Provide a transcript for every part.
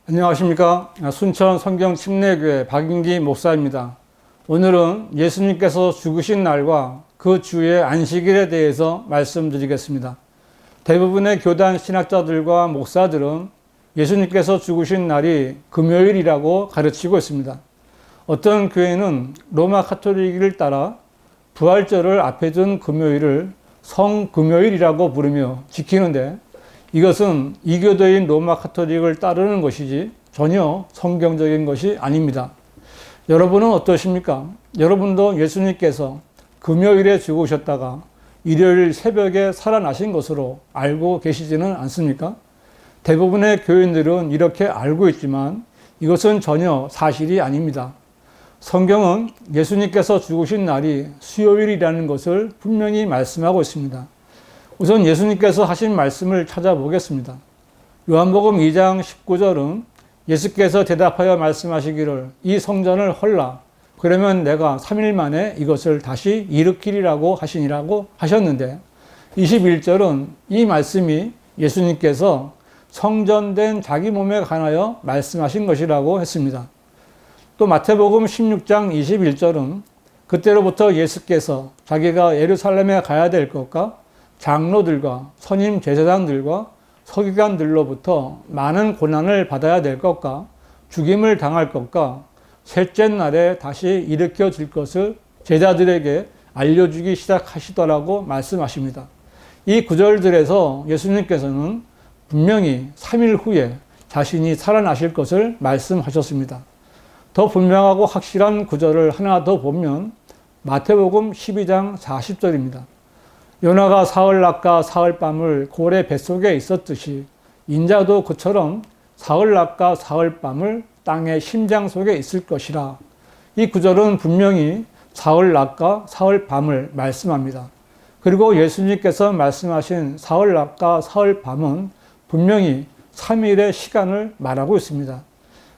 안녕하십니까. 순천 성경침례교회 박인기 목사입니다. 오늘은 예수님께서 죽으신 날과 그 주의 안식일에 대해서 말씀드리겠습니다. 대부분의 교단 신학자들과 목사들은 예수님께서 죽으신 날이 금요일이라고 가르치고 있습니다. 어떤 교회는 로마 가톨릭을 따라 부활절을 앞에 둔 금요일을 성금요일이라고 부르며 지키는데, 이것은 이교도인 로마 가톨릭을 따르는 것이지 전혀 성경적인 것이 아닙니다. 여러분은 어떠십니까? 여러분도 예수님께서 금요일에 죽으셨다가 일요일 새벽에 살아나신 것으로 알고 계시지는 않습니까? 대부분의 교인들은 이렇게 알고 있지만 이것은 전혀 사실이 아닙니다. 성경은 예수님께서 죽으신 날이 수요일이라는 것을 분명히 말씀하고 있습니다. 우선 예수님께서 하신 말씀을 찾아보겠습니다. 요한복음 2장 19절은 예수께서 대답하여 말씀하시기를 이 성전을 헐라 그러면 내가 3일 만에 이것을 다시 일으키리라고 하시니라고 하셨는데, 21절은 이 말씀이 예수님께서 성전된 자기 몸에 관하여 말씀하신 것이라고 했습니다. 또 마태복음 16장 21절은 그때로부터 예수께서 자기가 예루살렘에 가야 될 것과 장로들과 선임 제사장들과 서기관들로부터 많은 고난을 받아야 될 것과 죽임을 당할 것과 셋째 날에 다시 일으켜 질 것을 제자들에게 알려주기 시작하시더라고 말씀하십니다. 이 구절들에서 예수님께서는 분명히 3일 후에 자신이 살아나실 것을 말씀하셨습니다. 더 분명하고 확실한 구절을 하나 더 보면 마태복음 12장 40절입니다. 요나가 사흘낮과 사흘밤을 고래 뱃속에 있었듯이 인자도 그처럼 사흘낮과 사흘밤을 땅의 심장 속에 있을 것이라. 이 구절은 분명히 사흘낮과 사흘밤을 말씀합니다. 그리고 예수님께서 말씀하신 사흘낮과 사흘밤은 분명히 3일의 시간을 말하고 있습니다.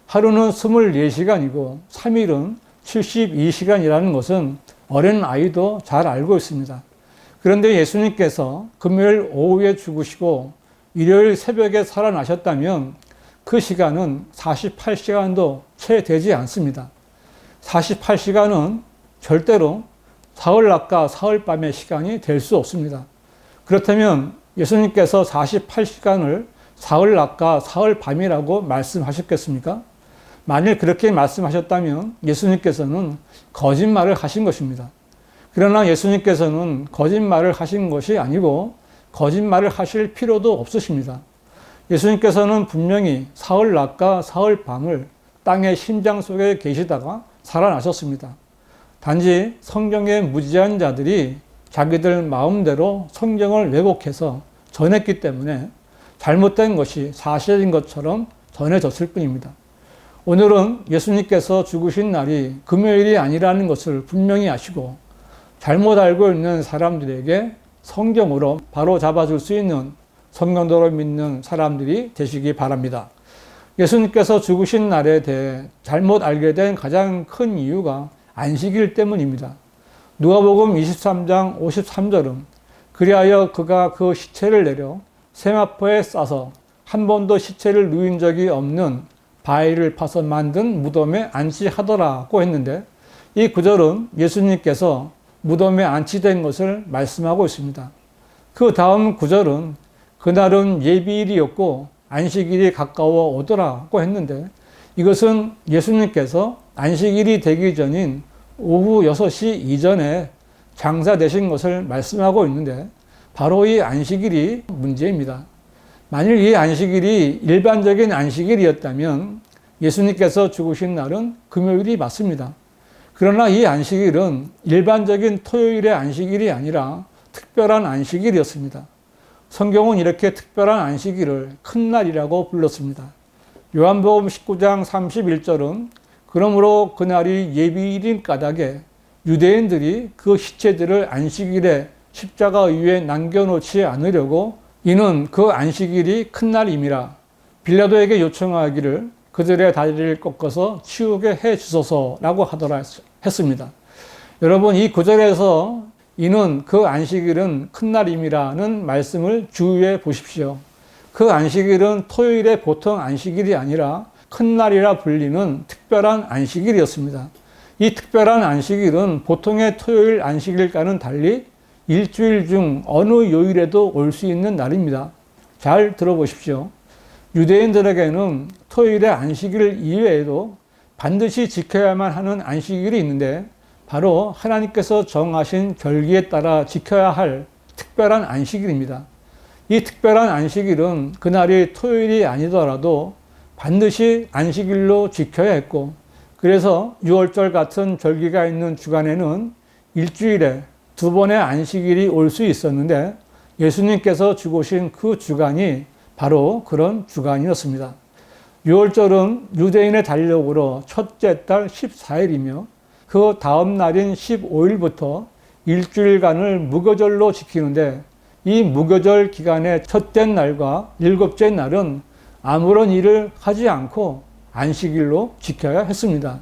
하루는 24시간이고 3일은 72시간이라는 것은 어린 아이도 잘 알고 있습니다. 그런데 예수님께서 금요일 오후에 죽으시고 일요일 새벽에 살아나셨다면 그 시간은 48시간도 채 되지 않습니다. 48시간은 절대로 사흘낮과 사흘밤의 시간이 될 수 없습니다. 그렇다면 예수님께서 48시간을 사흘낮과 사흘밤이라고 말씀하셨겠습니까? 만일 그렇게 말씀하셨다면 예수님께서는 거짓말을 하신 것입니다. 그러나 예수님께서는 거짓말을 하신 것이 아니고 거짓말을 하실 필요도 없으십니다. 예수님께서는 분명히 사흘낮과 사흘밤을 땅의 심장 속에 계시다가 살아나셨습니다. 단지 성경의 무지한 자들이 자기들 마음대로 성경을 왜곡해서 전했기 때문에 잘못된 것이 사실인 것처럼 전해졌을 뿐입니다. 오늘은 예수님께서 죽으신 날이 금요일이 아니라는 것을 분명히 아시고 잘못 알고 있는 사람들에게 성경으로 바로 잡아줄 수 있는 성경도를 믿는 사람들이 되시기 바랍니다. 예수님께서 죽으신 날에 대해 잘못 알게 된 가장 큰 이유가 안식일 때문입니다. 누가복음 23장 53절은 그리하여 그가 그 시체를 내려 세마포에 싸서 한 번도 시체를 누인 적이 없는 바위를 파서 만든 무덤에 안치하더라고 했는데, 이 구절은 예수님께서 무덤에 안치된 것을 말씀하고 있습니다. 그 다음 구절은 그날은 예비일이었고 안식일이 가까워 오더라고 했는데, 이것은 예수님께서 안식일이 되기 전인 오후 6시 이전에 장사되신 것을 말씀하고 있는데, 바로 이 안식일이 문제입니다. 만일 이 안식일이 일반적인 안식일이었다면 예수님께서 죽으신 날은 금요일이 맞습니다. 그러나 이 안식일은 일반적인 토요일의 안식일이 아니라 특별한 안식일이었습니다. 성경은 이렇게 특별한 안식일을 큰 날이라고 불렀습니다. 요한복음 19장 31절은 그러므로 그날이 예비일인 까닭에 유대인들이 그 시체들을 안식일에 십자가 위에 남겨놓지 않으려고 이는 그 안식일이 큰 날임이라 빌라도에게 요청하기를 그들의 다리를 꺾어서 치우게 해 주소서라고 하더라 했습니다. 여러분, 이 구절에서 이는 그 안식일은 큰 날임이라는 말씀을 주의해 보십시오. 그 안식일은 토요일의 보통 안식일이 아니라 큰 날이라 불리는 특별한 안식일이었습니다. 이 특별한 안식일은 보통의 토요일 안식일과는 달리 일주일 중 어느 요일에도 올 수 있는 날입니다. 잘 들어보십시오. 유대인들에게는 토요일의 안식일 이외에도 반드시 지켜야만 하는 안식일이 있는데 바로 하나님께서 정하신 절기에 따라 지켜야 할 특별한 안식일입니다. 이 특별한 안식일은 그날이 토요일이 아니더라도 반드시 안식일로 지켜야 했고, 그래서 유월절 같은 절기가 있는 주간에는 일주일에 2번의 안식일이 올 수 있었는데 예수님께서 죽으신 그 주간이 바로 그런 주간이었습니다. 유월절은 유대인의 달력으로 첫째 달 14일이며 그 다음 날인 15일부터 일주일간을 무교절로 지키는데, 이 무교절 기간의 첫째 날과 일곱째 날은 아무런 일을 하지 않고 안식일로 지켜야 했습니다.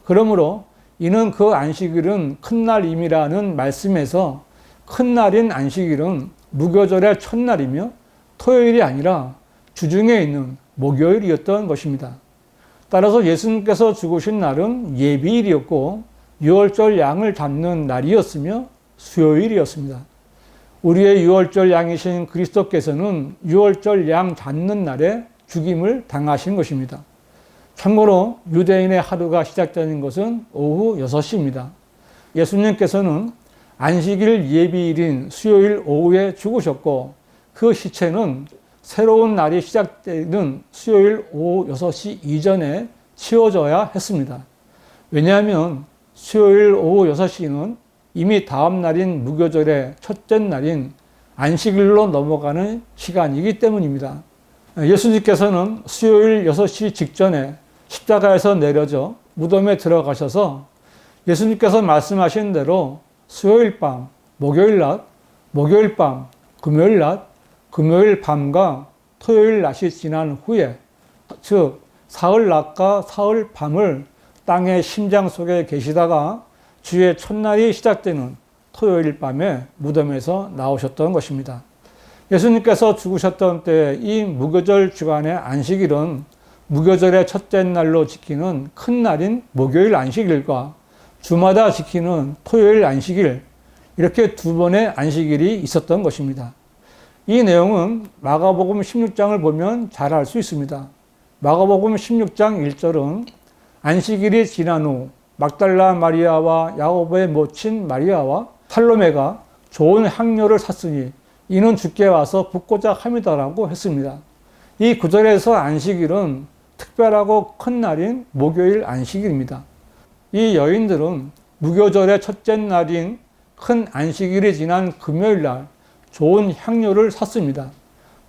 그러므로 이는 그 안식일은 큰 날임이라는 말씀에서 큰 날인 안식일은 무교절의 첫날이며 토요일이 아니라 주중에 있는 목요일이었던 것입니다. 따라서 예수님께서 죽으신 날은 예비일이었고 유월절 양을 잡는 날이었으며 수요일이었습니다. 우리의 유월절 양이신 그리스도께서는 유월절 양 잡는 날에 죽임을 당하신 것입니다. 참고로 유대인의 하루가 시작되는 것은 오후 6시입니다. 예수님께서는 안식일 예비일인 수요일 오후에 죽으셨고 그 시체는 새로운 날이 시작되는 수요일 오후 6시 이전에 치워져야 했습니다. 왜냐하면 수요일 오후 6시는 이미 다음 날인 무교절의 첫째 날인 안식일로 넘어가는 시간이기 때문입니다. 예수님께서는 수요일 6시 직전에 십자가에서 내려져 무덤에 들어가셔서 예수님께서 말씀하신 대로 수요일 밤, 목요일 낮, 목요일 밤, 금요일 낮, 금요일 밤과 토요일 낮이 지난 후에, 즉 사흘 낮과 사흘 밤을 땅의 심장 속에 계시다가 주의 첫날이 시작되는 토요일 밤에 무덤에서 나오셨던 것입니다. 예수님께서 죽으셨던 때 이 무교절 주간의 안식일은 무교절의 첫째 날로 지키는 큰 날인 목요일 안식일과 주마다 지키는 토요일 안식일, 이렇게 2번의 안식일이 있었던 것입니다. 이 내용은 마가복음 16장을 보면 잘 알 수 있습니다. 마가복음 16장 1절은 안식일이 지난 후 막달라 마리아와 야고보의 모친 마리아와 살로메가 좋은 향료를 샀으니 이는 주께 와서 붓고자 함이다라고 했습니다. 이 구절에서 안식일은 특별하고 큰 날인 목요일 안식일입니다. 이 여인들은 무교절의 첫째 날인 큰 안식일이 지난 금요일 날 좋은 향료를 샀습니다.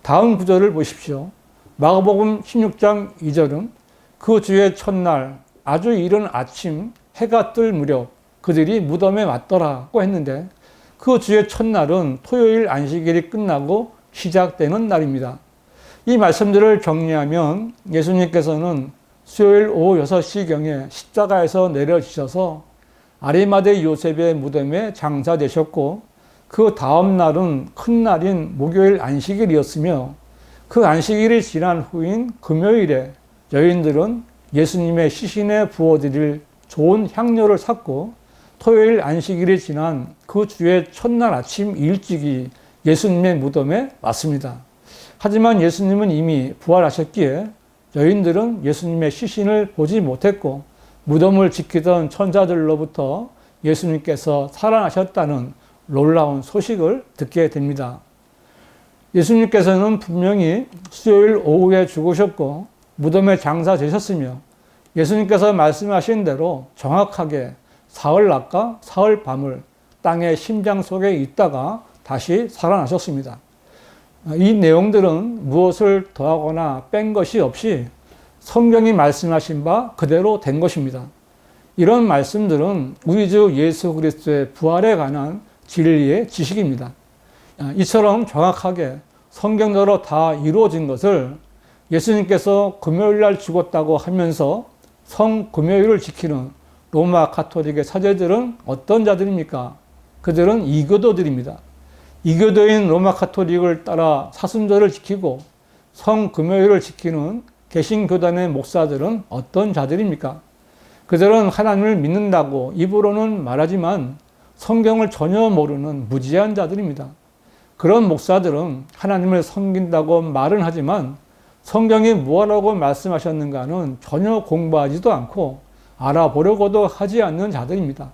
다음 구절을 보십시오. 마가복음 16장 2절은 그 주의 첫날 아주 이른 아침 해가 뜰 무렵 그들이 무덤에 왔더라고 했는데, 그 주의 첫날은 토요일 안식일이 끝나고 시작되는 날입니다. 이 말씀들을 정리하면 예수님께서는 수요일 오후 6시경에 십자가에서 내려지셔서 아리마대 요셉의 무덤에 장사되셨고, 그 다음 날은 큰 날인 목요일 안식일이었으며, 그 안식일이 지난 후인 금요일에 여인들은 예수님의 시신에 부어드릴 좋은 향료를 샀고, 토요일 안식일이 지난 그 주의 첫날 아침 일찍이 예수님의 무덤에 왔습니다. 하지만 예수님은 이미 부활하셨기에 여인들은 예수님의 시신을 보지 못했고, 무덤을 지키던 천사들로부터 예수님께서 살아나셨다는 놀라운 소식을 듣게 됩니다. 예수님께서는 분명히 수요일 오후에 죽으셨고 무덤에 장사되셨으며, 예수님께서 말씀하신 대로 정확하게 사흘 낮과 사흘 밤을 땅의 심장 속에 있다가 다시 살아나셨습니다. 이 내용들은 무엇을 더하거나 뺀 것이 없이 성경이 말씀하신 바 그대로 된 것입니다. 이런 말씀들은 우리 주 예수 그리스도의 부활에 관한 진리의 지식입니다. 이처럼 정확하게 성경대로 다 이루어진 것을 예수님께서 금요일날 죽었다고 하면서 성금요일을 지키는 로마 가톨릭의 사제들은 어떤 자들입니까? 그들은 이교도들입니다. 이교도인 로마 가톨릭을 따라 사순절을 지키고 성금요일을 지키는 개신교단의 목사들은 어떤 자들입니까? 그들은 하나님을 믿는다고 입으로는 말하지만 성경을 전혀 모르는 무지한 자들입니다. 그런 목사들은 하나님을 섬긴다고 말은 하지만 성경이 무엇라고 말씀하셨는가는 전혀 공부하지도 않고 알아보려고도 하지 않는 자들입니다.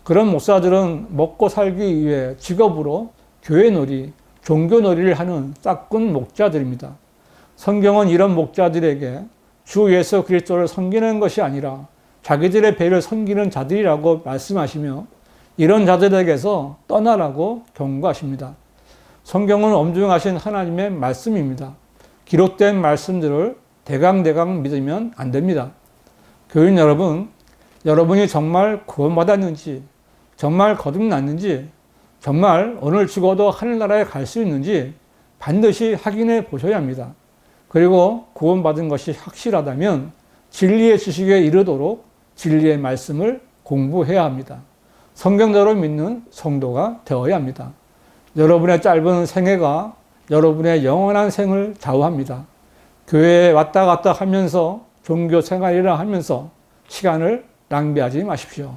그런 목사들은 먹고 살기 위해 직업으로 교회놀이, 종교놀이를 하는 싹군 목자들입니다. 성경은 이런 목자들에게 주 예수 그리스도를 섬기는 것이 아니라 자기들의 배를 섬기는 자들이라고 말씀하시며 이런 자들에게서 떠나라고 경고하십니다. 성경은 엄중하신 하나님의 말씀입니다. 기록된 말씀들을 대강대강 믿으면 안 됩니다. 교인 여러분, 여러분이 정말 구원받았는지, 정말 거듭났는지, 정말 오늘 죽어도 하늘나라에 갈 수 있는지 반드시 확인해 보셔야 합니다. 그리고 구원받은 것이 확실하다면 진리의 지식에 이르도록 진리의 말씀을 공부해야 합니다. 성경대로 믿는 성도가 되어야 합니다. 여러분의 짧은 생애가 여러분의 영원한 생을 좌우합니다. 교회에 왔다 갔다 하면서 종교 생활이라 하면서 시간을 낭비하지 마십시오.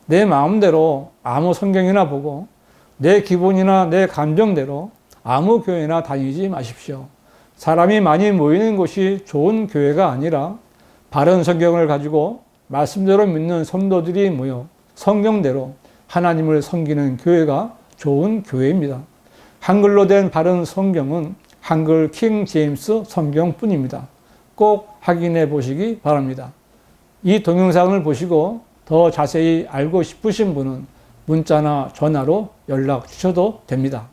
내 마음대로 아무 성경이나 보고 내 기분이나 내 감정대로 아무 교회나 다니지 마십시오. 사람이 많이 모이는 곳이 좋은 교회가 아니라 바른 성경을 가지고 말씀대로 믿는 성도들이 모여 성경대로 하나님을 섬기는 교회가 좋은 교회입니다. 한글로 된 바른 성경은 한글 킹 제임스 성경뿐입니다. 꼭 확인해 보시기 바랍니다. 이 동영상을 보시고 더 자세히 알고 싶으신 분은 문자나 전화로 연락 주셔도 됩니다.